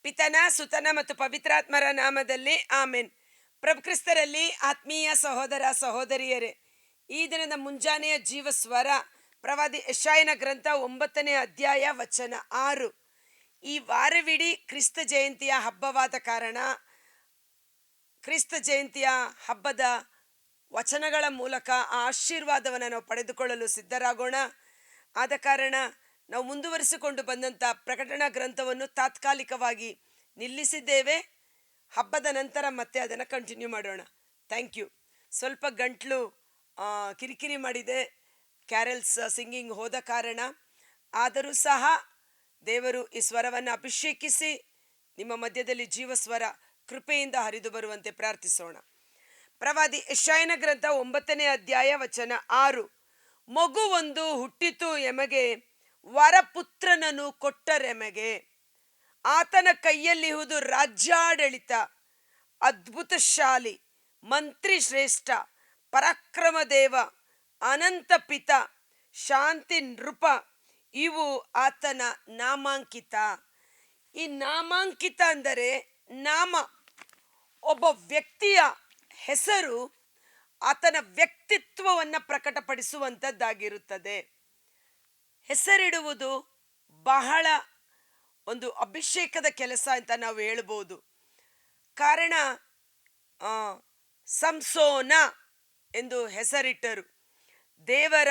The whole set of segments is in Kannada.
ಪಿತನ ಸುತನ ಮತ್ತು ಪವಿತ್ರಾತ್ಮರ ನಾಮದಲ್ಲಿ ಆಮೆನ್. ಪ್ರಭು ಕ್ರಿಸ್ತರಲ್ಲಿ ಆತ್ಮೀಯ ಸಹೋದರ ಸಹೋದರಿಯರೇ, ಈ ದಿನದ ಮುಂಜಾನೆಯ ಜೀವ ಸ್ವರ ಪ್ರವಾದಿ ಯೆಶಾಯನ ಗ್ರಂಥ 9ನೇ ಅಧ್ಯಾಯ ವಚನ 6. ಈ ವಾರವಿಡೀ ಕ್ರಿಸ್ತ ಜಯಂತಿಯ ಹಬ್ಬವಾದ ಕಾರಣ ಕ್ರಿಸ್ತ ಜಯಂತಿಯ ಹಬ್ಬದ ವಚನಗಳ ಮೂಲಕ ಆ ಆಶೀರ್ವಾದವನ್ನು ನಾವು ಪಡೆದುಕೊಳ್ಳಲು ಸಿದ್ಧರಾಗೋಣ. ಆದ ಕಾರಣ ನಾವು ಮುಂದುವರಿಸಿಕೊಂಡು ಬಂದಂಥ ಪ್ರಕಟಣಾ ಗ್ರಂಥವನ್ನು ತಾತ್ಕಾಲಿಕವಾಗಿ ನಿಲ್ಲಿಸಿದ್ದೇವೆ. ಹಬ್ಬದ ನಂತರ ಮತ್ತೆ ಅದನ್ನು ಕಂಟಿನ್ಯೂ ಮಾಡೋಣ. Thank you. ಸ್ವಲ್ಪ ಗಂಟ್ಲು ಕಿರಿಕಿರಿ ಮಾಡಿದೆ, ಕ್ಯಾರಲ್ಸ್ ಸಿಂಗಿಂಗ್ ಹೋದ ಕಾರಣ. ಆದರೂ ಸಹ ದೇವರು ಈ ಸ್ವರವನ್ನು ಅಭಿಷೇಕಿಸಿ ನಿಮ್ಮ ಮಧ್ಯದಲ್ಲಿ ಜೀವಸ್ವರ ಕೃಪೆಯಿಂದ ಹರಿದು ಬರುವಂತೆ ಪ್ರಾರ್ಥಿಸೋಣ. ಪ್ರವಾದಿ ಯೆಶಾಯನ ಗ್ರಂಥ 9ನೇ ಅಧ್ಯಾಯ ವಚನ 6. ಮಗುವೊಂದು ಹುಟ್ಟಿತು ಎಮಗೆ, ವರಪುತ್ರನನ್ನು ಕೊಟ್ಟರೆಮಗೆ. ಆತನ ಕೈಯಲ್ಲಿಹುದು ರಾಜ್ಯಾಡಳಿತ, ಅದ್ಭುತಶಾಲಿ, ಮಂತ್ರಿ ಶ್ರೇಷ್ಠ, ಪರಾಕ್ರಮ ದೇವ, ಅನಂತ ಪಿತ, ಶಾಂತಿ ನೃಪ. ಇವು ಆತನ ನಾಮಾಂಕಿತ. ಈ ನಾಮಾಂಕಿತ ಅಂದರೆ ನಾಮ, ಒಬ್ಬ ವ್ಯಕ್ತಿಯ ಹೆಸರು ಆತನ ವ್ಯಕ್ತಿತ್ವವನ್ನು ಪ್ರಕಟಪಡಿಸುವಂಥದ್ದಾಗಿರುತ್ತದೆ. ಹೆಸರಿಡುವುದು ಬಹಳ ಒಂದು ಅಭಿಷೇಕದ ಕೆಲಸ ಅಂತ ನಾವು ಹೇಳ್ಬೋದು. ಕಾರಣ ಸಂಸೋನ ಎಂದು ಹೆಸರಿಟ್ಟರು. ದೇವರ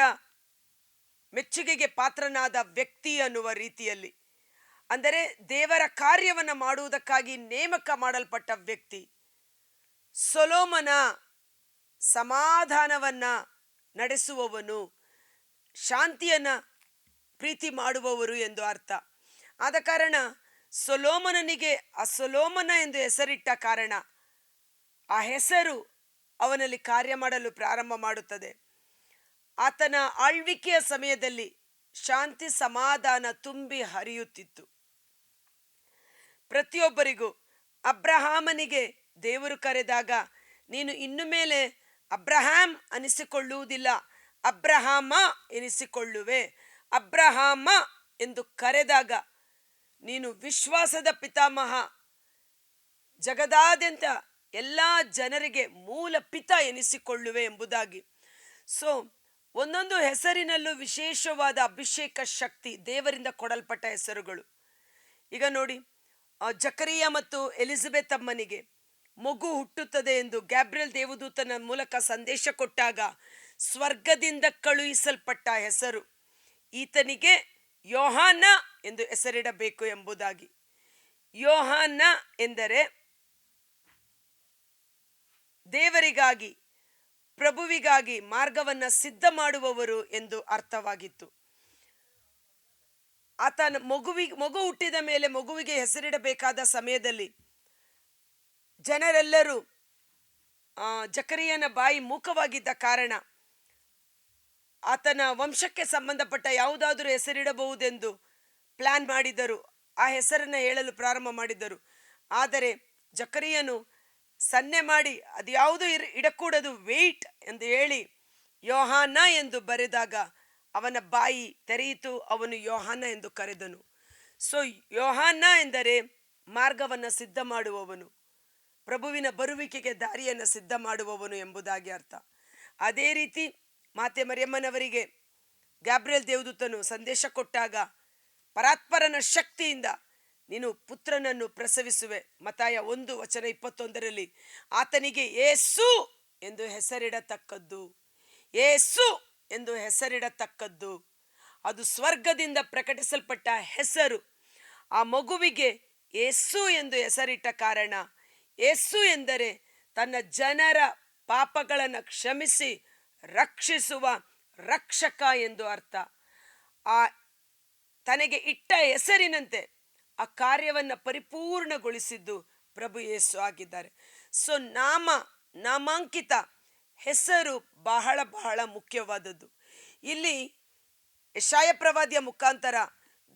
ಮೆಚ್ಚುಗೆಗೆ ಪಾತ್ರನಾದ ವ್ಯಕ್ತಿ ಅನ್ನುವ ರೀತಿಯಲ್ಲಿ, ಅಂದರೆ ದೇವರ ಕಾರ್ಯವನ್ನು ಮಾಡುವುದಕ್ಕಾಗಿ ನೇಮಕ ಮಾಡಲ್ಪಟ್ಟ ವ್ಯಕ್ತಿ. ಸೊಲೊಮನ ಸಮಾಧಾನವನ್ನು ನಡೆಸುವವನು, ಶಾಂತಿಯನ್ನು ಪ್ರೀತಿ ಮಾಡುವವರು ಎಂದು ಅರ್ಥ. ಆದ ಕಾರಣ ಸೊಲೊಮನನಿಗೆ ಅಸೊಲೊಮನ ಎಂದು ಹೆಸರಿಟ್ಟ ಕಾರಣ ಆ ಹೆಸರು ಅವನಲ್ಲಿ ಕಾರ್ಯ ಮಾಡಲು ಪ್ರಾರಂಭ ಮಾಡುತ್ತದೆ. ಆತನ ಆಳ್ವಿಕೆಯ ಸಮಯದಲ್ಲಿ ಶಾಂತಿ ಸಮಾಧಾನ ತುಂಬಿ ಹರಿಯುತ್ತಿತ್ತು. ಪ್ರತಿಯೊಬ್ಬರಿಗೂ ಅಬ್ರಹಾಮನಿಗೆ ದೇವರು ಕರೆದಾಗ, ನೀನು ಇನ್ನು ಮೇಲೆ ಅಬ್ರಹಾಂ ಅನಿಸಿಕೊಳ್ಳುವುದಿಲ್ಲ, ಅಬ್ರಹಾಮ ಎನಿಸಿಕೊಳ್ಳುವೆ. ಅಬ್ರಹಾಮ ಎಂದು ಕರೆದಾಗ ನೀನು ವಿಶ್ವಾಸದ ಪಿತಾಮಹ, ಜಗದಾದ್ಯಂತ ಎಲ್ಲ ಜನರಿಗೆ ಮೂಲ ಪಿತ ಎನಿಸಿಕೊಳ್ಳುವೆ ಎಂಬುದಾಗಿ. ಸೊ ಒಂದೊಂದು ಹೆಸರಿನಲ್ಲೂ ವಿಶೇಷವಾದ ಅಭಿಷೇಕ ಶಕ್ತಿ, ದೇವರಿಂದ ಕೊಡಲ್ಪಟ್ಟ ಹೆಸರುಗಳು. ಈಗ ನೋಡಿ, ಜಕರಿಯ ಮತ್ತು ಎಲಿಜಬೆತ್ ಅಮ್ಮನಿಗೆ ಮಗು ಹುಟ್ಟುತ್ತದೆ ಎಂದು ಗ್ಯಾಬ್ರಿಯಲ್ ದೇವದೂತನ ಮೂಲಕ ಸಂದೇಶ ಕೊಟ್ಟಾಗ ಸ್ವರ್ಗದಿಂದ ಕಳುಹಿಸಲ್ಪಟ್ಟ ಹೆಸರು. ಈತನಿಗೆ ಯೋಹಾನ ಎಂದು ಹೆಸರಿಡಬೇಕು ಎಂಬುದಾಗಿ. ಯೋಹಾನ ಎಂದರೆ ದೇವರಿಗಾಗಿ, ಪ್ರಭುವಿಗಾಗಿ ಮಾರ್ಗವನ್ನು ಸಿದ್ಧ ಮಾಡುವವರು ಎಂದು ಅರ್ಥವಾಗಿತ್ತು. ಆತನ ಮಗು ಹುಟ್ಟಿದ ಮೇಲೆ ಮಗುವಿಗೆ ಹೆಸರಿಡಬೇಕಾದ ಸಮಯದಲ್ಲಿ ಜನರೆಲ್ಲರೂ ಜಕರಿಯನ ಬಾಯಿ ಮೂಕವಾಗಿದ್ದ ಕಾರಣ ಆತನ ವಂಶಕ್ಕೆ ಸಂಬಂಧಪಟ್ಟ ಯಾವುದಾದರೂ ಹೆಸರಿಡಬಹುದೆಂದು ಪ್ಲಾನ್ ಮಾಡಿದರು. ಆ ಹೆಸರನ್ನು ಹೇಳಲು ಪ್ರಾರಂಭ ಮಾಡಿದರು. ಆದರೆ ಜಕರಿಯನು ಸನ್ನೆ ಮಾಡಿ ಅದ್ಯಾವುದು ಇಡಕೂಡದು, ವೆಯ್ಟ್ ಎಂದು ಹೇಳಿ ಯೋಹಾನ ಎಂದು ಬರೆದಾಗ ಅವನ ಬಾಯಿ ತೆರೆಯಿತು, ಅವನು ಯೋಹಾನ ಎಂದು ಕರೆದನು. ಸೊ ಯೋಹಾನ ಎಂದರೆ ಮಾರ್ಗವನ್ನು ಸಿದ್ಧ ಮಾಡುವವನು, ಪ್ರಭುವಿನ ಬರುವಿಕೆಗೆ ದಾರಿಯನ್ನು ಸಿದ್ಧ ಮಾಡುವವನು ಎಂಬುದಾಗಿ ಅರ್ಥ. ಅದೇ ರೀತಿ ಮಾತೆ ಮರಿಯಮ್ಮನವರಿಗೆ ಗ್ಯಾಬ್ರಿಯಲ್ ದೇವದೂತನು ಸಂದೇಶ ಕೊಟ್ಟಾಗ ಪರಾತ್ಪರನ ಶಕ್ತಿಯಿಂದ ನೀನು ಪುತ್ರನನ್ನು ಪ್ರಸವಿಸುವೆ. ಮತ್ತಾಯ 1:21 ಆತನಿಗೆ ಯೇಸು ಎಂದು ಹೆಸರಿಡತಕ್ಕದ್ದು, ಯೇಸು ಎಂದು ಹೆಸರಿಡತಕ್ಕದ್ದು. ಅದು ಸ್ವರ್ಗದಿಂದ ಪ್ರಕಟಿಸಲ್ಪಟ್ಟ ಹೆಸರು. ಆ ಮಗುವಿಗೆ ಯೇಸು ಎಂದು ಹೆಸರಿಟ್ಟ ಕಾರಣ, ಯೇಸು ಎಂದರೆ ತನ್ನ ಜನರ ಪಾಪಗಳನ್ನು ಕ್ಷಮಿಸಿ ರಕ್ಷಿಸುವ ರಕ್ಷಕ ಎಂದು ಅರ್ಥ. ಆ ತನಗೆ ಇಟ್ಟ ಹೆಸರಿನಂತೆ ಆ ಕಾರ್ಯವನ್ನು ಪರಿಪೂರ್ಣಗೊಳಿಸಿದ್ದು ಪ್ರಭು ಯೇಸು ಆಗಿದ್ದಾರೆ. ಸೊ ನಾಮಾಂಕಿತ ಹೆಸರು ಬಹಳ ಬಹಳ ಮುಖ್ಯವಾದದ್ದು. ಇಲ್ಲಿ ಯೆಶಾಯ ಪ್ರವಾದಿಯ ಮುಖಾಂತರ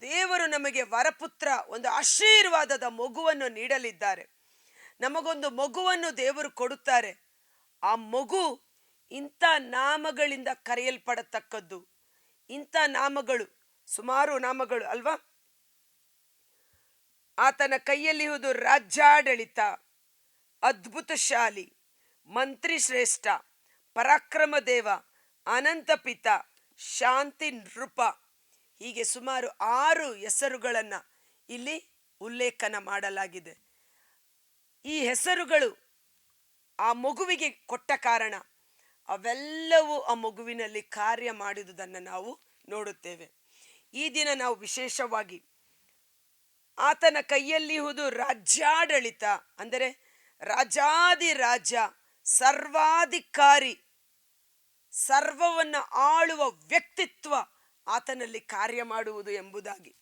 ದೇವರು ನಮಗೆ ವರಪುತ್ರ, ಒಂದು ಆಶೀರ್ವಾದದ ಮಗುವನ್ನು ನೀಡಲಿದ್ದಾರೆ. ನಮಗೊಂದು ಮಗುವನ್ನು ದೇವರು ಕೊಡುತ್ತಾರೆ. ಆ ಮಗು ಇಂಥ ನಾಮಗಳಿಂದ ಕರೆಯಲ್ಪಡತಕ್ಕದ್ದು. ಇಂಥ ನಾಮಗಳು, ಸುಮಾರು ನಾಮಗಳು ಅಲ್ವಾ? ಆತನ ಕೈಯಲ್ಲಿರುವುದು ರಾಜ್ಯಾಡಳಿತ, ಅದ್ಭುತಶಾಲಿ, ಮಂತ್ರಿ ಶ್ರೇಷ್ಠ, ಪರಾಕ್ರಮ ದೇವ, ಅನಂತ ಪಿತ, ಶಾಂತಿ ನೃಪ. ಹೀಗೆ ಸುಮಾರು 6 ಹೆಸರುಗಳನ್ನು ಇಲ್ಲಿ ಉಲ್ಲೇಖನ ಮಾಡಲಾಗಿದೆ. ಈ ಹೆಸರುಗಳು ಆ ಮಗುವಿಗೆ ಕೊಟ್ಟ ಕಾರಣ ಅವೆಲ್ಲವೂ ಆ ಮಗುವಿನಲ್ಲಿ ಕಾರ್ಯ ಮಾಡಿದುದನ್ನು ನಾವು ನೋಡುತ್ತೇವೆ. ಈ ದಿನ ನಾವು ವಿಶೇಷವಾಗಿ ಆತನ ಕೈಯಲ್ಲಿರುವುದು ರಾಜ್ಯಾಡಳಿತ, ಅಂದರೆ ರಾಜಾದಿರಾಜ, ಸರ್ವಾಧಿಕಾರಿ, ಸರ್ವವನ್ನು ಆಳುವ ವ್ಯಕ್ತಿತ್ವ ಆತನಲ್ಲಿ ಕಾರ್ಯ ಮಾಡುವುದು ಎಂಬುದಾಗಿ.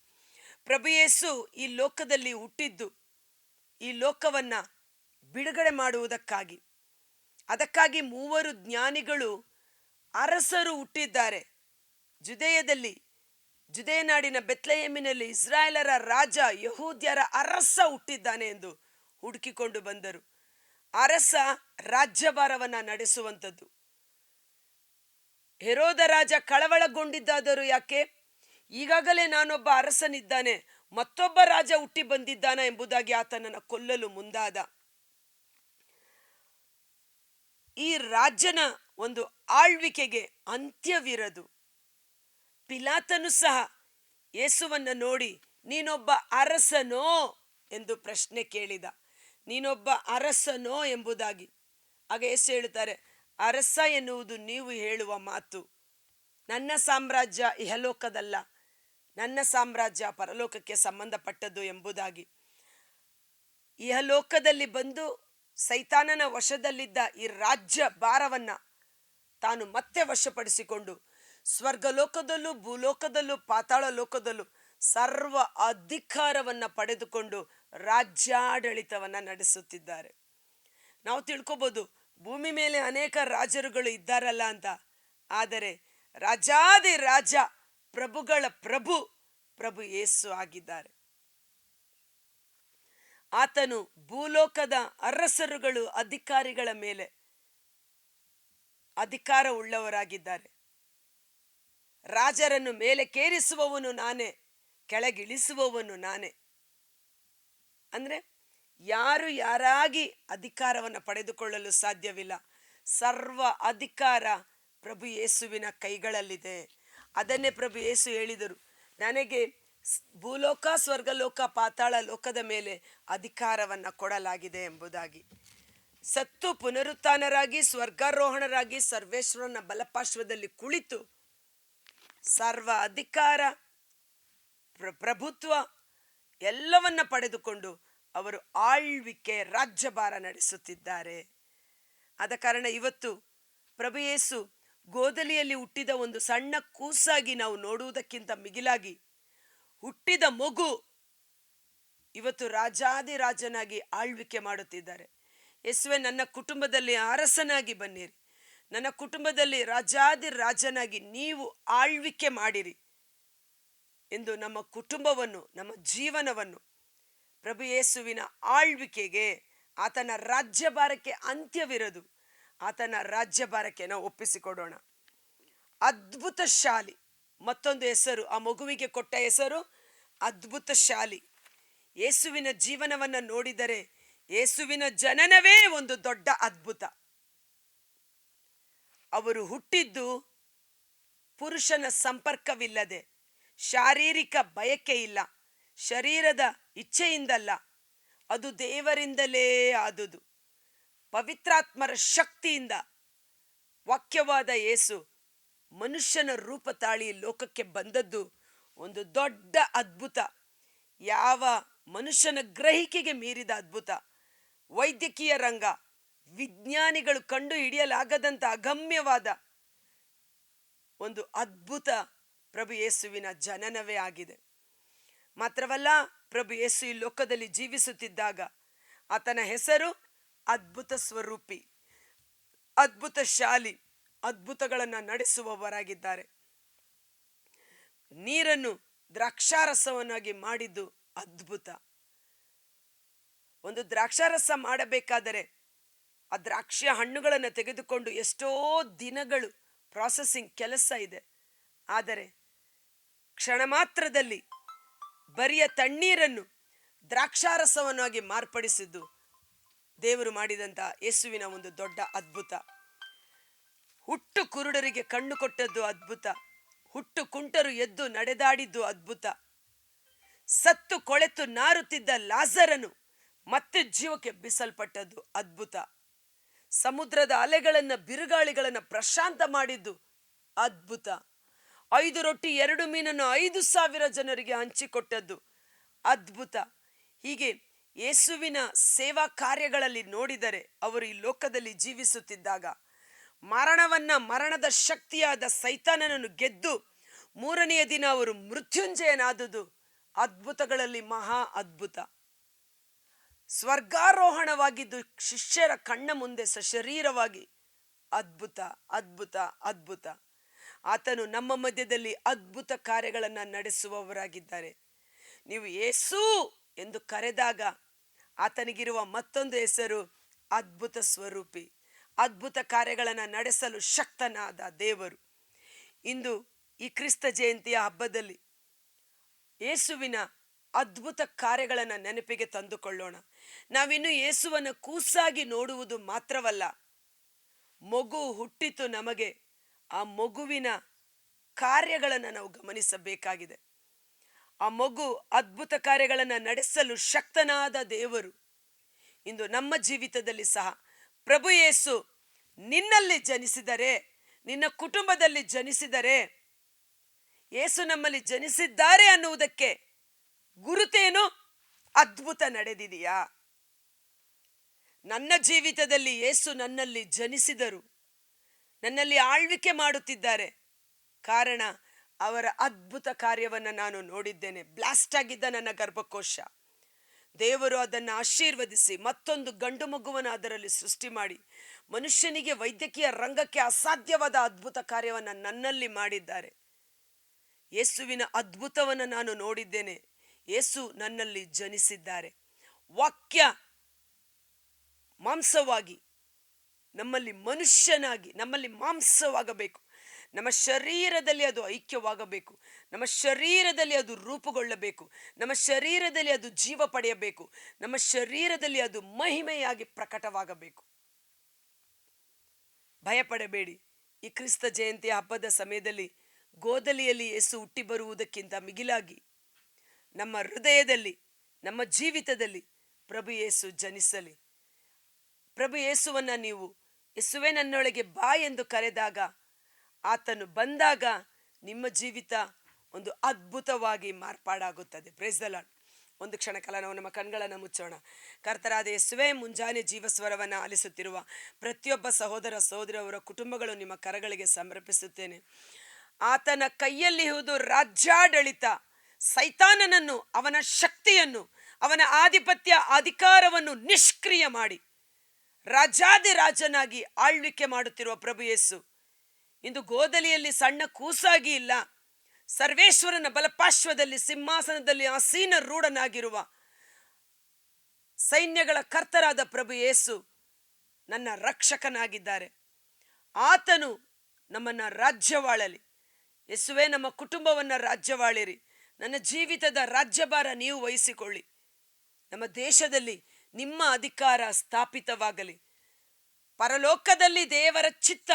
ಪ್ರಭು ಯೇಸು ಈ ಲೋಕದಲ್ಲಿ ಹುಟ್ಟಿದ್ದು ಈ ಲೋಕವನ್ನು ಬಿಡುಗಡೆ ಮಾಡುವುದಕ್ಕಾಗಿ. ಅದಕ್ಕಾಗಿ 3 ಜ್ಞಾನಿಗಳು ಅರಸರು ಹುಟ್ಟಿದ್ದಾರೆ. ಜುದೇಯ ನಾಡಿನ ಬೆತ್ಲೆಹೇಮಿನಲ್ಲಿ ಇಸ್ರಾಯೇಲರ ರಾಜ, ಯಹೂದ್ಯರ ಅರಸ ಹುಟ್ಟಿದ್ದಾನೆ ಎಂದು ಹುಡುಕಿಕೊಂಡು ಬಂದರು. ಅರಸ ರಾಜ್ಯಭಾರವನ್ನು ನಡೆಸುವಂಥದ್ದು. ಹೆರೋದ ರಾಜ ಕಳವಳಗೊಂಡಿದ್ದಾದರೂ ಯಾಕೆ? ಈಗಾಗಲೇ ನಾನೊಬ್ಬ ಅರಸನಿದ್ದಾನೆ, ಮತ್ತೊಬ್ಬ ರಾಜ ಹುಟ್ಟಿ ಬಂದಿದ್ದಾನ ಎಂಬುದಾಗಿ ಆತನನ್ನು ಕೊಲ್ಲಲು ಮುಂದಾದ. ಈ ರಾಜನ ಒಂದು ಆಳ್ವಿಕೆಗೆ ಅಂತ್ಯವಿರದು. ಪಿಲಾತನು ಸಹ ಯೇಸುವನ್ನು ನೋಡಿ, ನೀನೊಬ್ಬ ಅರಸನೋ ಎಂದು ಪ್ರಶ್ನೆ ಕೇಳಿದ. ನೀನೊಬ್ಬ ಅರಸನೋ ಎಂಬುದಾಗಿ. ಆಗ ಯೇಸು ಹೇಳುತ್ತಾರೆ, ಅರಸ ಎನ್ನುವುದು ನೀವು ಹೇಳುವ ಮಾತು. ನನ್ನ ಸಾಮ್ರಾಜ್ಯ ಇಹಲೋಕದಲ್ಲ, ನನ್ನ ಸಾಮ್ರಾಜ್ಯ ಪರಲೋಕಕ್ಕೆ ಸಂಬಂಧಪಟ್ಟದ್ದು ಎಂಬುದಾಗಿ. ಇಹಲೋಕದಲ್ಲಿ ಬಂದು ಸೈತಾನನ ವಶದಲ್ಲಿದ್ದ ಈ ರಾಜ್ಯ ಭಾರವನ್ನು ತಾನು ಮತ್ತೆ ವಶಪಡಿಸಿಕೊಂಡು ಸ್ವರ್ಗಲೋಕದಲ್ಲೂ ಭೂಲೋಕದಲ್ಲೂ ಪಾತಾಳ ಲೋಕದಲ್ಲೂ ಸರ್ವ ಅಧಿಕಾರವನ್ನು ಪಡೆದುಕೊಂಡು ರಾಜ್ಯಾಡಳಿತವನ್ನು ನಡೆಸುತ್ತಿದ್ದಾರೆ. ನಾವು ತಿಳ್ಕೊಬೋದು, ಭೂಮಿ ಮೇಲೆ ಅನೇಕ ರಾಜರುಗಳು ಇದ್ದಾರಲ್ಲ ಅಂತ. ಆದರೆ ರಾಜಾದಿ ರಾಜ, ಪ್ರಭುಗಳ ಪ್ರಭು ಯೇಸು ಆಗಿದ್ದಾರೆ. ಆತನು ಭೂಲೋಕದ ಅರಸರುಗಳು, ಅಧಿಕಾರಿಗಳ ಮೇಲೆ ಅಧಿಕಾರ ಉಳ್ಳವರಾಗಿದ್ದಾರೆ. ರಾಜರನ್ನು ಮೇಲೆ ಕೇರಿಸುವವನು ನಾನೇ, ಕೆಳಗಿಳಿಸುವವನು ನಾನೇ. ಅಂದರೆ ಯಾರಾಗಿ ಅಧಿಕಾರವನ್ನು ಪಡೆದುಕೊಳ್ಳಲು ಸಾಧ್ಯವಿಲ್ಲ. ಸರ್ವ ಅಧಿಕಾರ ಪ್ರಭು ಯೇಸುವಿನ ಕೈಗಳಲ್ಲಿದೆ. ಅದನ್ನೇ ಪ್ರಭು ಯೇಸು ಹೇಳಿದರು, ನನಗೆ ಭೂಲೋಕ, ಸ್ವರ್ಗಲೋಕ, ಪಾತಾಳ ಲೋಕದ ಮೇಲೆ ಅಧಿಕಾರವನ್ನು ಕೊಡಲಾಗಿದೆ ಎಂಬುದಾಗಿ. ಸತ್ತು ಪುನರುತ್ಥಾನರಾಗಿ ಸ್ವರ್ಗಾರೋಹಣರಾಗಿ ಸರ್ವೇಶ್ವರನ ಬಲಪಾರ್ಶ್ವದಲ್ಲಿ ಕುಳಿತು ಸರ್ವ ಅಧಿಕಾರ, ಪ್ರಭುತ್ವ ಎಲ್ಲವನ್ನ ಪಡೆದುಕೊಂಡು ಅವರು ಆಳ್ವಿಕೆ, ರಾಜ್ಯಭಾರ ನಡೆಸುತ್ತಿದ್ದಾರೆ. ಆದ ಕಾರಣ ಇವತ್ತು ಪ್ರಭು ಯೇಸು ಗೋದಲಿಯಲ್ಲಿ ಹುಟ್ಟಿದ ಒಂದು ಸಣ್ಣ ಕೂಸಾಗಿ ನಾವು ನೋಡುವುದಕ್ಕಿಂತ ಮಿಗಿಲಾಗಿ ಹುಟ್ಟಿದ ಮಗು ಇವತ್ತು ರಾಜಾದಿರಾಜನಾಗಿ ಆಳ್ವಿಕೆ ಮಾಡುತ್ತಿದ್ದಾರೆ. ಯೇಸುವೆ, ನನ್ನ ಕುಟುಂಬದಲ್ಲಿ ಅರಸನಾಗಿ ಬನ್ನಿರಿ, ನನ್ನ ಕುಟುಂಬದಲ್ಲಿ ರಾಜಾದಿರಾಜನಾಗಿ ನೀವು ಆಳ್ವಿಕೆ ಮಾಡಿರಿ ಎಂದು ನಮ್ಮ ಕುಟುಂಬವನ್ನು, ನಮ್ಮ ಜೀವನವನ್ನು ಪ್ರಭು ಯೇಸುವಿನ ಆಳ್ವಿಕೆಗೆ, ಆತನ ರಾಜ್ಯಭಾರಕ್ಕೆ ಅಂತ್ಯವಿರದು. ಆತನ ರಾಜ್ಯಭಾರಕ್ಕೆ ನಾವು ಒಪ್ಪಿಸಿಕೊಡೋಣ. ಅದ್ಭುತಶಾಲಿ ಮತ್ತೊಂದು ಹೆಸರು, ಆ ಮಗುವಿಗೆ ಕೊಟ್ಟ ಹೆಸರು ಅದ್ಭುತಶಾಲಿ. ಯೇಸುವಿನ ಜೀವನವನ್ನು ನೋಡಿದರೆ ಯೇಸುವಿನ ಜನನವೇ ಒಂದು ದೊಡ್ಡ ಅದ್ಭುತ. ಅವರು ಹುಟ್ಟಿದ್ದು ಪುರುಷನ ಸಂಪರ್ಕವಿಲ್ಲದೆ, ಶಾರೀರಿಕ ಬಯಕೆ ಇಲ್ಲ, ಶರೀರದ ಇಚ್ಛೆಯಿಂದಲ್ಲ, ಅದು ದೇವರಿಂದಲೇ ಆದುದು. ಪವಿತ್ರಾತ್ಮರ ಶಕ್ತಿಯಿಂದ ವಾಕ್ಯವಾದ ಯೇಸು ಮನುಷ್ಯನ ರೂಪ ತಾಳಿ ಲೋಕಕ್ಕೆ ಬಂದದ್ದು ಒಂದು ದೊಡ್ಡ ಅದ್ಭುತ. ಯಾವ ಮನುಷ್ಯನ ಗ್ರಹಿಕೆಗೆ ಮೀರಿದ ಅದ್ಭುತ. ವೈದ್ಯಕೀಯ ರಂಗ, ವಿಜ್ಞಾನಿಗಳು ಕಂಡು ಹಿಡಿಯಲಾಗದಂಥ ಅಗಮ್ಯವಾದ ಒಂದು ಅದ್ಭುತ ಪ್ರಭು ಯೇಸುವಿನ ಜನನವೇ ಆಗಿದೆ. ಮಾತ್ರವಲ್ಲ, ಪ್ರಭು ಯೇಸು ಈ ಲೋಕದಲ್ಲಿ ಜೀವಿಸುತ್ತಿದ್ದಾಗ ಆತನ ಹೆಸರು ಅದ್ಭುತ ಸ್ವರೂಪಿ, ಅದ್ಭುತಶಾಲಿ, ಅದ್ಭುತಗಳನ್ನು ನಡೆಸುವವರಾಗಿದ್ದಾರೆ. ನೀರನ್ನು ದ್ರಾಕ್ಷಾರಸವನ್ನಾಗಿ ಮಾಡಿದ್ದು ಅದ್ಭುತ. ಒಂದು ದ್ರಾಕ್ಷಾರಸ ಮಾಡಬೇಕಾದರೆ ಆ ದ್ರಾಕ್ಷಿಯ ಹಣ್ಣುಗಳನ್ನು ತೆಗೆದುಕೊಂಡು ಎಷ್ಟೋ ದಿನಗಳು ಪ್ರಾಸೆಸಿಂಗ್ ಕೆಲಸ ಇದೆ. ಆದರೆ ಕ್ಷಣ ಮಾತ್ರದಲ್ಲಿ ಬರಿಯ ತಣ್ಣೀರನ್ನು ದ್ರಾಕ್ಷಾರಸವನ್ನಾಗಿ ಮಾರ್ಪಡಿಸಿದ್ದು ದೇವರು ಮಾಡಿದಂಥ ಯೇಸುವಿನ ಒಂದು ದೊಡ್ಡ ಅದ್ಭುತ. ಹುಟ್ಟು ಕುರುಡರಿಗೆ ಕಣ್ಣು ಕೊಟ್ಟದ್ದು ಅದ್ಭುತ. ಹುಟ್ಟು ಕುಂಟರು ಎದ್ದು ನಡೆದಾಡಿದ್ದು ಅದ್ಭುತ. ಸತ್ತು ಕೊಳೆತು ನಾರುತ್ತಿದ್ದ ಲಾಜರನು ಮತ್ತೆ ಜೀವಕ್ಕೆ ಬಿಸಲ್ಪಟ್ಟದ್ದು ಅದ್ಭುತ. ಸಮುದ್ರದ ಅಲೆಗಳನ್ನು ಬಿರುಗಾಳಿಗಳನ್ನು ಪ್ರಶಾಂತ ಮಾಡಿದ್ದು ಅದ್ಭುತ. 5 ರೊಟ್ಟಿ 2 ಮೀನನ್ನು 5,000 ಜನರಿಗೆ ಹಂಚಿಕೊಟ್ಟದ್ದು ಅದ್ಭುತ. ಹೀಗೆ ಯೇಸುವಿನ ಸೇವಾ ಕಾರ್ಯಗಳಲ್ಲಿ ನೋಡಿದರೆ, ಅವರು ಈ ಲೋಕದಲ್ಲಿ ಜೀವಿಸುತ್ತಿದ್ದಾಗ ಮರಣದ ಶಕ್ತಿಯಾದ ಸೈತಾನನನ್ನು ಗೆದ್ದು 3ನೆಯ ದಿನ ಅವರು ಮೃತ್ಯುಂಜಯನಾದುದು ಅದ್ಭುತಗಳಲ್ಲಿ ಮಹಾ ಅದ್ಭುತ. ಸ್ವರ್ಗಾರೋಹಣವಾಗಿದ್ದು ಶಿಷ್ಯರ ಕಣ್ಣ ಮುಂದೆ ಸಶರೀರವಾಗಿ ಅದ್ಭುತ ಅದ್ಭುತ ಅದ್ಭುತ. ಆತನು ನಮ್ಮ ಮಧ್ಯದಲ್ಲಿ ಅದ್ಭುತ ಕಾರ್ಯಗಳನ್ನು ನಡೆಸುವವರಾಗಿದ್ದಾರೆ. ನೀವು ಯೇಸು ಎಂದು ಕರೆದಾಗ ಆತನಿಗಿರುವ ಮತ್ತೊಂದು ಹೆಸರು ಅದ್ಭುತ ಸ್ವರೂಪಿ. ಅದ್ಭುತ ಕಾರ್ಯಗಳನ್ನು ನಡೆಸಲು ಶಕ್ತನಾದ ದೇವರು. ಇಂದು ಈ ಕ್ರಿಸ್ತ ಜಯಂತಿಯ ಹಬ್ಬದಲ್ಲಿ ಯೇಸುವಿನ ಅದ್ಭುತ ಕಾರ್ಯಗಳನ್ನು ನೆನಪಿಗೆ ತಂದುಕೊಳ್ಳೋಣ. ನಾವಿನ್ನು ಯೇಸುವನ್ನು ಕೂಸಾಗಿ ನೋಡುವುದು ಮಾತ್ರವಲ್ಲ, ಮಗು ಹುಟ್ಟಿತು ನಮಗೆ, ಆ ಮಗುವಿನ ಕಾರ್ಯಗಳನ್ನು ನಾವು ಗಮನಿಸಬೇಕಾಗಿದೆ. ಆ ಮಗು ಅದ್ಭುತ ಕಾರ್ಯಗಳನ್ನು ನಡೆಸಲು ಶಕ್ತನಾದ ದೇವರು ಇಂದು ನಮ್ಮ ಜೀವಿತದಲ್ಲಿ ಸಹ, ಪ್ರಭು ಯೇಸು ನಿನ್ನಲ್ಲಿ ಜನಿಸಿದರೆ, ನಿನ್ನ ಕುಟುಂಬದಲ್ಲಿ ಜನಿಸಿದರೆ, ಯೇಸು ನಮ್ಮಲ್ಲಿ ಜನಿಸಿದ್ದಾರೆ ಅನ್ನುವುದಕ್ಕೆ ಗುರುತೇನು? ಅದ್ಭುತ ನಡೆದಿದೆಯಾ? ನನ್ನ ಜೀವಿತದಲ್ಲಿ ಯೇಸು ನನ್ನಲ್ಲಿ ಜನಿಸಿದರು, ನನ್ನಲ್ಲಿ ಆಳ್ವಿಕೆ ಮಾಡುತ್ತಿದ್ದಾರೆ. ಕಾರಣ ಅವರ ಅದ್ಭುತ ಕಾರ್ಯವನ್ನು ನಾನು ನೋಡಿದ್ದೇನೆ. ಬ್ಲಾಸ್ಟ್ ಆಗಿದ್ದ ನನ್ನ ಗರ್ಭಕೋಶ, ದೇವರು ಅದನ್ನು ಆಶೀರ್ವದಿಸಿ ಮತ್ತೊಂದು ಗಂಡು ಮಗುವನ್ನು ಅದರಲ್ಲಿ ಸೃಷ್ಟಿ ಮಾಡಿ ಮನುಷ್ಯನಿಗೆ ವೈದ್ಯಕೀಯ ರಂಗಕ್ಕೆ ಅಸಾಧ್ಯವಾದ ಅದ್ಭುತ ಕಾರ್ಯವನ್ನು ನನ್ನಲ್ಲಿ ಮಾಡಿದ್ದಾರೆ. ಯೇಸುವಿನ ಅದ್ಭುತವನ್ನು ನಾನು ನೋಡಿದ್ದೇನೆ. ಯೇಸು ನನ್ನಲ್ಲಿ ಜನಿಸಿದ್ದಾರೆ. ವಾಕ್ಯ ಮಾಂಸವಾಗಿ ನಮ್ಮಲ್ಲಿ ಮನುಷ್ಯನಾಗಿ ನಮ್ಮಲ್ಲಿ ಮಾಂಸವಾಗಬೇಕು. ನಮ್ಮ ಶರೀರದಲ್ಲಿ ಅದು ಐಕ್ಯವಾಗಬೇಕು. ನಮ್ಮ ಶರೀರದಲ್ಲಿ ಅದು ರೂಪುಗೊಳ್ಳಬೇಕು. ನಮ್ಮ ಶರೀರದಲ್ಲಿ ಅದು ಜೀವ ಪಡೆಯಬೇಕು. ನಮ್ಮ ಶರೀರದಲ್ಲಿ ಅದು ಮಹಿಮೆಯಾಗಿ ಪ್ರಕಟವಾಗಬೇಕು. ಭಯಪಡಬೇಡಿ. ಈ ಕ್ರಿಸ್ತ ಜಯಂತಿಯ ಹಬ್ಬದ ಸಮಯದಲ್ಲಿ ಗೋದಲಿಯಲ್ಲಿ ಯೇಸು ಹುಟ್ಟಿ ಬರುವುದಕ್ಕಿಂತ ಮಿಗಿಲಾಗಿ ನಮ್ಮ ಹೃದಯದಲ್ಲಿ, ನಮ್ಮ ಜೀವಿತದಲ್ಲಿ ಪ್ರಭು ಯೇಸು ಜನಿಸಲಿ. ಪ್ರಭು ಯೇಸುವನ್ನು ನೀವು ಯೇಸುವೆ ನನ್ನೊಳಗೆ ಬಾ ಎಂದು ಕರೆದಾಗ, ಆತನು ಬಂದಾಗ ನಿಮ್ಮ ಜೀವಿತ ಒಂದು ಅದ್ಭುತವಾಗಿ ಮಾರ್ಪಾಡಾಗುತ್ತದೆ. Praise the lord. ಒಂದು ಕ್ಷಣ ಕಾಲ ನಾವು ನಮ್ಮ ಕಣ್ಗಳನ್ನು ಮುಚ್ಚೋಣ. ಕರ್ತರಾದ ಯೇಸುವೆ, ಮುಂಜಾನೆ ಜೀವಸ್ವರವನ್ನು ಆಲಿಸುತ್ತಿರುವ ಪ್ರತಿಯೊಬ್ಬ ಸಹೋದರ ಸಹೋದರಿಯವರ ಕುಟುಂಬಗಳು ನಿಮ್ಮ ಕರಗಳಿಗೆ ಸಮರ್ಪಿಸುತ್ತೇನೆ. ಆತನ ಕೈಯಲ್ಲಿರುವುದು ರಾಜ್ಯಾಡಳಿತ. ಸೈತಾನನನ್ನು, ಅವನ ಶಕ್ತಿಯನ್ನು, ಅವನ ಆಧಿಪತ್ಯ ಅಧಿಕಾರವನ್ನು ನಿಷ್ಕ್ರಿಯ ಮಾಡಿ ರಾಜಾದಿರಾಜನಾಗಿ ಆಳ್ವಿಕೆ ಮಾಡುತ್ತಿರುವ ಪ್ರಭು ಯೇಸು ಇಂದು ಗೋದಲಿಯಲ್ಲಿ ಸಣ್ಣ ಕೂಸಾಗಿ ಇಲ್ಲ, ಸರ್ವೇಶ್ವರನ ಬಲಪಾರ್ಶ್ವದಲ್ಲಿ ಸಿಂಹಾಸನದಲ್ಲಿ ಆಸೀನ ರೂಢನಾಗಿರುವ ಸೈನ್ಯಗಳ ಕರ್ತರಾದ ಪ್ರಭು ಯೇಸು ನನ್ನ ರಕ್ಷಕನಾಗಿದ್ದಾರೆ. ಆತನು ನಮ್ಮನ್ನು ರಾಜ್ಯವಾಳಲಿ. ಯೇಸುವೆ, ನಮ್ಮ ಕುಟುಂಬವನ್ನು ರಾಜ್ಯವಾಳಿರಿ. ನನ್ನ ಜೀವಿತದ ರಾಜ್ಯಭಾರ ನೀವು ವಹಿಸಿಕೊಳ್ಳಿ. ನಮ್ಮ ದೇಶದಲ್ಲಿ ನಿಮ್ಮ ಅಧಿಕಾರ ಸ್ಥಾಪಿತವಾಗಲಿ. ಪರಲೋಕದಲ್ಲಿ ದೇವರ ಚಿತ್ತ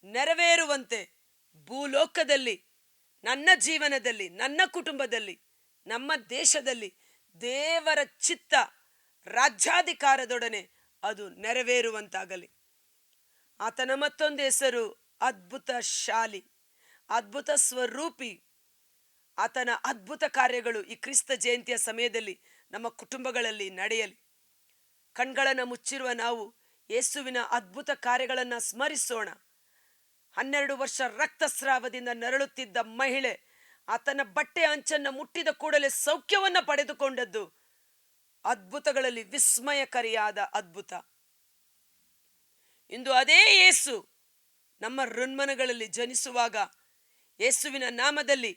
ನೆರವೇರುವಂತೆ ಭೂಲೋಕದಲ್ಲಿ, ನನ್ನ ಜೀವನದಲ್ಲಿ, ನನ್ನ ಕುಟುಂಬದಲ್ಲಿ, ನಮ್ಮ ದೇಶದಲ್ಲಿ ದೇವರ ಚಿತ್ತ ರಾಜ್ಯಾಧಿಕಾರದೊಡನೆ ಅದು ನೆರವೇರುವಂತಾಗಲಿ. ಆತನ ಮತ್ತೊಂದು ಹೆಸರು ಅದ್ಭುತ ಶಾಲಿ, ಅದ್ಭುತ ಸ್ವರೂಪಿ. ಆತನ ಅದ್ಭುತ ಕಾರ್ಯಗಳು ಈ ಕ್ರಿಸ್ತ ಜಯಂತಿಯ ಸಮಯದಲ್ಲಿ ನಮ್ಮ ಕುಟುಂಬಗಳಲ್ಲಿ ನಡೆಯಲಿ. ಕಣ್ಗಳನ್ನು ಮುಚ್ಚಿರುವ ನಾವು ಯೇಸುವಿನ ಅದ್ಭುತ ಕಾರ್ಯಗಳನ್ನು ಸ್ಮರಿಸೋಣ. 12 ವರ್ಷ ರಕ್ತಸ್ರಾವದಿಂದ ನರಳುತ್ತಿದ್ದ ಮಹಿಳೆ ಆತನ ಬಟ್ಟೆ ಅಂಚನ್ನು ಮುಟ್ಟಿದ ಕೂಡಲೇ ಸೌಖ್ಯವನ್ನು ಪಡೆದುಕೊಂಡದ್ದು ಅದ್ಭುತಗಳಲ್ಲಿ ವಿಸ್ಮಯಕಾರಿಯಾದ ಅದ್ಭುತ. ಇಂದು ಅದೇ ಯೇಸು ನಮ್ಮ ಹೃನ್ಮನಗಳಲ್ಲಿ ಜನಿಸುವಾಗ ಯೇಸುವಿನ ನಾಮದಲ್ಲಿ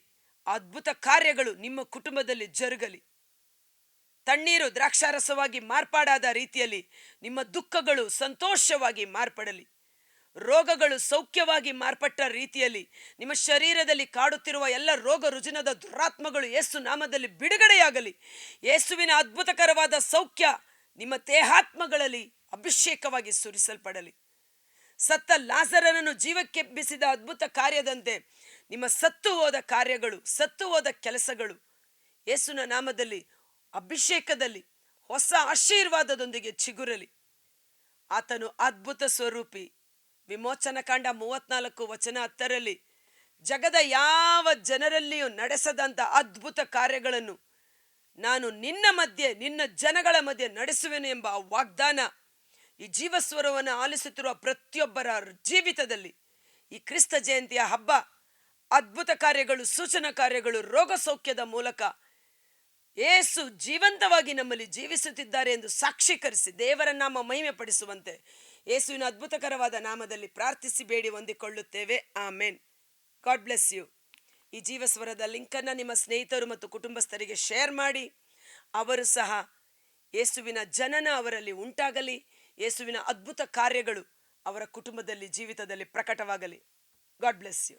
ಅದ್ಭುತ ಕಾರ್ಯಗಳು ನಿಮ್ಮ ಕುಟುಂಬದಲ್ಲಿ ಜರುಗಲಿ. ತಣ್ಣೀರು ದ್ರಾಕ್ಷಾರಸವಾಗಿ ಮಾರ್ಪಾಡಾದ ರೀತಿಯಲ್ಲಿ ನಿಮ್ಮ ದುಃಖಗಳು ಸಂತೋಷವಾಗಿ ಮಾರ್ಪಡಲಿ. ರೋಗಗಳು ಸೌಖ್ಯವಾಗಿ ಮಾರ್ಪಟ್ಟ ರೀತಿಯಲ್ಲಿ ನಿಮ್ಮ ಶರೀರದಲ್ಲಿ ಕಾಡುತ್ತಿರುವ ಎಲ್ಲ ರೋಗ ರುಜಿನದ ದುರಾತ್ಮಗಳು ಯೇಸು ನಾಮದಲ್ಲಿ ಬಿಡುಗಡೆಯಾಗಲಿ. ಯೇಸುವಿನ ಅದ್ಭುತಕರವಾದ ಸೌಖ್ಯ ನಿಮ್ಮ ದೇಹಾತ್ಮಗಳಲ್ಲಿ ಅಭಿಷೇಕವಾಗಿ ಸುರಿಸಲ್ಪಡಲಿ. ಸತ್ತ ಲಾಜರನನ್ನು ಜೀವಕ್ಕೆಬ್ಬಿಸಿದ ಅದ್ಭುತ ಕಾರ್ಯದಂತೆ ನಿಮ್ಮ ಸತ್ತು ಹೋದ ಕಾರ್ಯಗಳು, ಸತ್ತು ಹೋದ ಕೆಲಸಗಳು ಯೇಸುವಿನ ನಾಮದಲ್ಲಿ ಅಭಿಷೇಕದಲ್ಲಿ ಹೊಸ ಆಶೀರ್ವಾದದೊಂದಿಗೆ ಚಿಗುರಲಿ. ಆತನು ಅದ್ಭುತ ಸ್ವರೂಪಿ. ವಿಮೋಚನ ಕಾಂಡ 34:10 ಜಗದ ಯಾವ ಜನರಲ್ಲಿಯೂ ನಡೆಸದಂತ ಅದ್ಭುತ ಕಾರ್ಯಗಳನ್ನು ನಾನು ನಿನ್ನ ಮಧ್ಯೆ, ನಿನ್ನ ಜನಗಳ ಮಧ್ಯೆ ನಡೆಸುವೆನು ಎಂಬ ವಾಗ್ದಾನ ಈ ಜೀವಸ್ವರವನ್ನು ಆಲಿಸುತ್ತಿರುವ ಪ್ರತಿಯೊಬ್ಬರ ಜೀವಿತದಲ್ಲಿ ಈ ಕ್ರಿಸ್ತ ಜಯಂತಿಯ ಹಬ್ಬ ಅದ್ಭುತ ಕಾರ್ಯಗಳು, ಸೂಚನಾ ಕಾರ್ಯಗಳು, ರೋಗ ಸೌಖ್ಯದ ಮೂಲಕ ಯೇಸು ಜೀವಂತವಾಗಿ ನಮ್ಮಲ್ಲಿ ಜೀವಿಸುತ್ತಿದ್ದಾರೆ ಎಂದು ಸಾಕ್ಷೀಕರಿಸಿ ದೇವರ ನಾಮ ಮಹಿಮೆ ಪಡಿಸುವಂತೆ ಯೇಸುವಿನ ಅದ್ಭುತಕರವಾದ ನಾಮದಲ್ಲಿ ಪ್ರಾರ್ಥಿಸಿ ಬೇಡಿ ಹೊಂದಿಕೊಳ್ಳುತ್ತೇವೆ. ಆಮೇನ್. God bless you. ಈ ಜೀವಸ್ವರದ ಲಿಂಕನ್ನು ನಿಮ್ಮ ಸ್ನೇಹಿತರು ಮತ್ತು ಕುಟುಂಬಸ್ಥರಿಗೆ ಶೇರ್ ಮಾಡಿ. ಅವರು ಸಹ ಯೇಸುವಿನ ಜನನ ಅವರಲ್ಲಿ ಉಂಟಾಗಲಿ. ಯೇಸುವಿನ ಅದ್ಭುತ ಕಾರ್ಯಗಳು ಅವರ ಕುಟುಂಬದಲ್ಲಿ, ಜೀವಿತದಲ್ಲಿ ಪ್ರಕಟವಾಗಲಿ. God bless you.